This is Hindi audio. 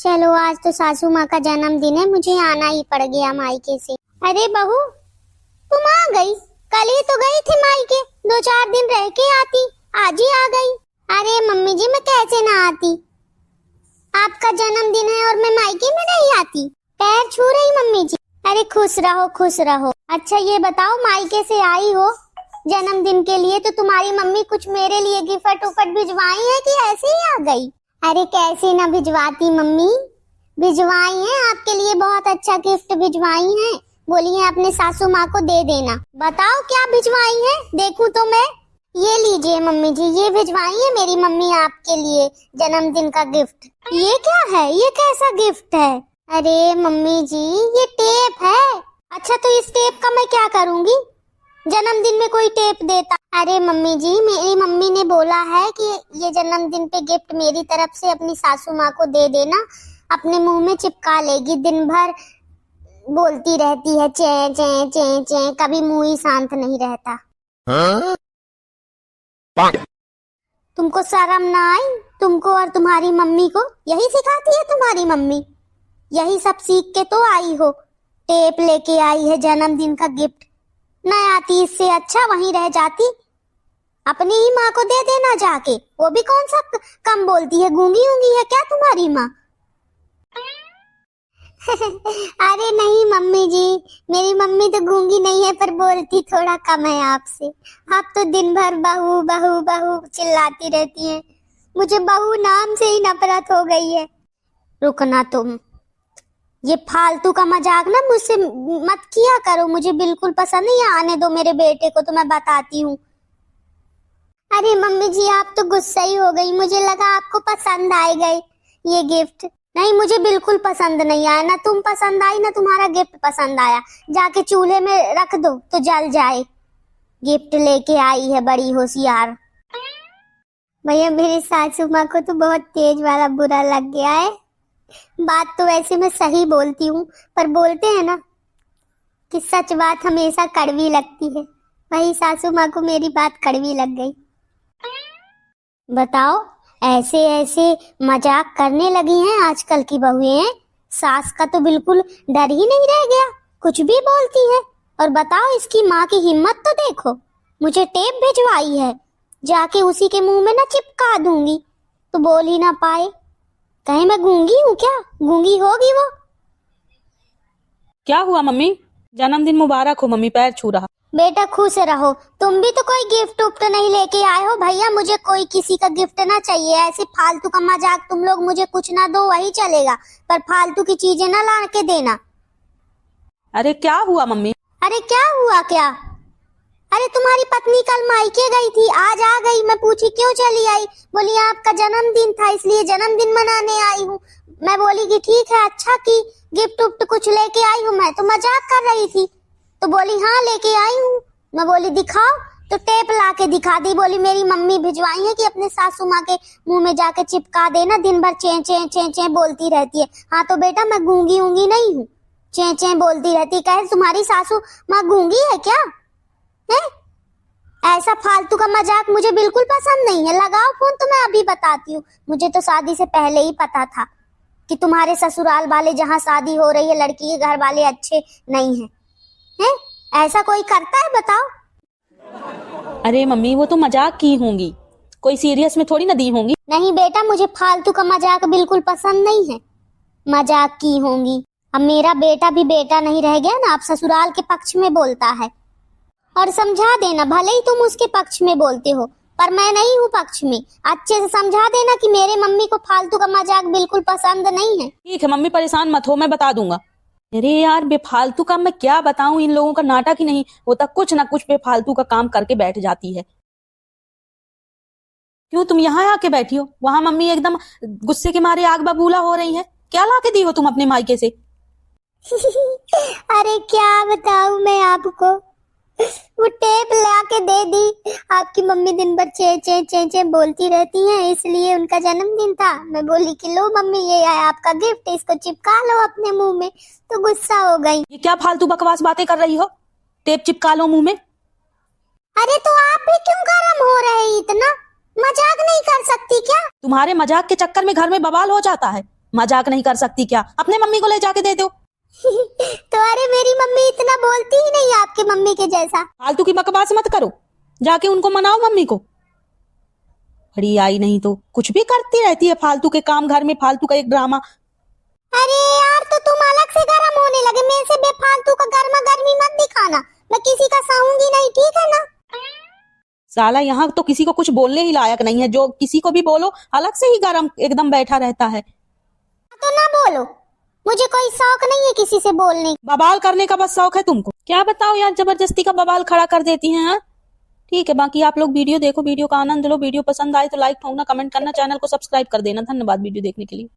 चलो आज तो सासू माँ का जन्मदिन है, मुझे आना ही पड़ गया मायके से। अरे बहू तुम आ गई? कल ही तो गई थी मायके, 2-4 दिन रह के आती, आज ही आ गई। अरे मम्मी जी मैं कैसे ना आती, आपका जन्मदिन है और मैं मायके में नहीं आती? पैर छू रही मम्मी जी। अरे खुश रहो खुश रहो। अच्छा ये बताओ, मायके से आई हो जन्मदिन के लिए तो तुम्हारी मम्मी कुछ मेरे लिए गिफ्ट उफट भिजवाई है कि ऐसे ही आ गई? अरे कैसे ना भिजवाती मम्मी, भिजवाई है आपके लिए, बहुत अच्छा गिफ्ट भिजवाई है। बोली है अपने सासू माँ को दे देना। बताओ क्या भिजवाई है, देखूं तो मैं। ये लीजिए मम्मी जी, ये भिजवाई है मेरी मम्मी आपके लिए जन्मदिन का गिफ्ट। ये क्या है, ये कैसा गिफ्ट है? अरे मम्मी जी ये टेप है। अच्छा तो इस टेप का मैं क्या करूंगी, जन्मदिन में कोई टेप देता? अरे मम्मी जी मेरी मम्मी ने बोला है कि ये जन्मदिन पे गिफ्ट मेरी तरफ से अपनी सासू माँ को दे देना, अपने मुंह में चिपका लेगी, दिन भर बोलती रहती है चे चे चे चे, कभी मुंह ही शांत नहीं रहता। तुमको शर्म ना आई? तुमको और तुम्हारी मम्मी को यही सिखाती है तुम्हारी मम्मी, यही सब सीख के तो आई हो। टेप लेके आई है जन्मदिन का गिफ्ट, न आती इससे अच्छा वहीं रह जाती, अपनी ही माँ को दे देना जाके। वो भी कौन सा कम बोलती है, गूंगी होंगी है क्या तुम्हारी माँ? अरे नहीं मम्मी जी, मेरी मम्मी तो गूंगी नहीं है पर बोलती थोड़ा कम है आपसे। आप तो दिन भर बहू बहू बहू चिल्लाती रहती हैं, मुझे बहू नाम से ही नफरत हो गई है। रुकना तुम, ये फालतू का मजाक ना मुझसे मत किया करो, मुझे बिल्कुल पसंद नहीं है। आने दो मेरे बेटे को तो मैं बताती हूँ। अरे मम्मी जी आप तो गुस्सा ही हो गई, मुझे लगा आपको पसंद आए गए ये गिफ्ट। नहीं मुझे बिल्कुल पसंद नहीं आया, ना तुम पसंद आई ना तुम्हारा गिफ्ट पसंद आया। जाके चूल्हे में रख दो तो जल जाए। गिफ्ट लेके आई है बड़ी होशियार। भैया मेरी सासू माँ को तो बहुत तेज वाला बुरा लग गया है। बात तो वैसे मैं सही बोलती हूँ, पर बोलते हैं ना कि सच बात हमेशा कड़वी लगती है, वही सासू माँ को मेरी बात कड़वी लग गई। बताओ ऐसे ऐसे मजाक करने लगी हैं आजकल की बहुएं, सास का तो बिल्कुल डर ही नहीं रह गया, कुछ भी बोलती है। और बताओ इसकी माँ की हिम्मत तो देखो, मुझे टेप भिजवाई है, जाके उसी के मुंह में ना चिपका दूंगी तो बोल ही ना पाए। कहीं मैं गूंगी हूँ क्या? गूंगी होगी वो। क्या हुआ मम्मी? जन्मदिन मुबारक हो मम्मी, पैर छू रहा। बेटा खुश रहो, तुम भी तो कोई गिफ्ट उफ्ट नहीं लेके आए हो। भैया मुझे कोई किसी का गिफ्ट ना चाहिए, ऐसे फालतू का मजाक तुम लोग मुझे कुछ ना दो वही चलेगा, पर फालतू की चीजें ना ला के देना। अरे क्या हुआ मम्मी? अरे क्या हुआ क्या? अरे तुम्हारी पत्नी कल मायके गई थी, आज आ गई, मैं पूछी क्यों चली आई, बोली आपका जन्मदिन था इसलिए जन्मदिन मनाने आई हूँ। मैं बोली कि ठीक है अच्छा की गिफ्ट उफ्ट कुछ लेके आई हूँ, मैं तो मजाक कर रही थी। तो बोली हाँ लेके आई हूँ। मैं बोली दिखाओ, तो टेप ला के दिखा दी, बोली मेरी मम्मी भिजवाई है कि अपने सासू माँ के मुंह में जाके चिपका देना, दिन भर चे चे चे चे बोलती रहती है। हाँ तो बेटा मैं गूंगी ऊंगी नहीं हूँ, चे चे बोलती रहती। कहे तुम्हारी सासू माँ गूंगी है क्या है? ऐसा फालतू का मजाक मुझे बिल्कुल पसंद नहीं है। लगाओ फोन तो मैं अभी बताती हूँ। मुझे तो शादी से पहले ही पता था कि तुम्हारे ससुराल वाले जहाँ शादी हो रही है लड़की के घर वाले अच्छे नहीं है, हैं? ऐसा कोई करता है बताओ? अरे मम्मी वो तो मजाक की होंगी, कोई सीरियस में थोड़ी ना दी होंगी। नहीं बेटा मुझे फालतू का मजाक बिल्कुल पसंद नहीं है, मजाक की होंगी। अब मेरा बेटा भी बेटा नहीं रह गया ना, अब ससुराल के पक्ष में बोलता है। और समझा देना, भले ही तुम उसके पक्ष में बोलते हो पर मैं नहीं हूँ पक्ष में, अच्छे से समझा देना कि मेरे मम्मी को फालतू का मजाक बिल्कुल पसंद नहीं है। ठीक है मम्मी परेशान मत हो, मैं बता दूंगा। अरे यार बेफालतू का मैं क्या बताऊं, इन लोगों का नाटक ही नहीं होता, कुछ ना कुछ बेफालतू का काम करके बैठ जाती है। क्यों तुम यहाँ आके बैठी हो? वहां मम्मी एकदम गुस्से के मारे आग बबूला हो रही है। क्या ला के दी हो तुम अपने मायके से? अरे क्या बताऊं मैं आपको, वो टेप ला के दे दी। आपकी मम्मी दिन भर चे चे चे चे बोलती रहती हैं, इसलिए उनका जन्मदिन था। मैं बोली कि लो मम्मी ये है आपका गिफ्ट, इसको चिपका लो अपने मुंह में, तो गुस्सा हो गई। ये क्या फालतू बकवास बातें कर रही हो? टेप चिपका लो मुंह में? अरे तो आप भी क्यों गरम हो रहे इतना? मजाक नहीं कर सकती क्या? तुम्हारे मजाक के चक्कर में घर में बवाल हो जाता है। मजाक नहीं कर सकती क्या? अपने मम्मी को ले जाके दे दो। तो अरे मेरी मम्मी इतना बोलती ही नहीं आपके मम्मी के जैसा। फालतू की बकवास मत करो, जाके उनको मनाओ मम्मी को। बड़ी आई नहीं तो कुछ भी करती रहती है, फालतू के काम, घर में फालतू का एक ड्रामा। अरे यार तो तुम अलग से गर्म होने लगे, मेरे से बेफालतू का गर्मा गर्मी मत दिखाना, मैं किसी का सहूंगी नहीं, ठीक है ना। साला यहाँ तो किसी को कुछ बोलने ही लायक नहीं है, जो किसी को भी बोलो अलग से ही गरम एकदम बैठा रहता है। तो ना बोलो, मुझे कोई शौक नहीं है किसी से बोलने की। बवाल करने का बस शौक है तुमको। क्या बताओ यार, जबरदस्ती का बवाल खड़ा कर देती हैं। हाँ ठीक है, बाकी आप लोग वीडियो देखो, वीडियो का आनंद लो। वीडियो पसंद आए तो लाइक ठोकना, कमेंट करना, चैनल को सब्सक्राइब कर देना। धन्यवाद वीडियो देखने के लिए।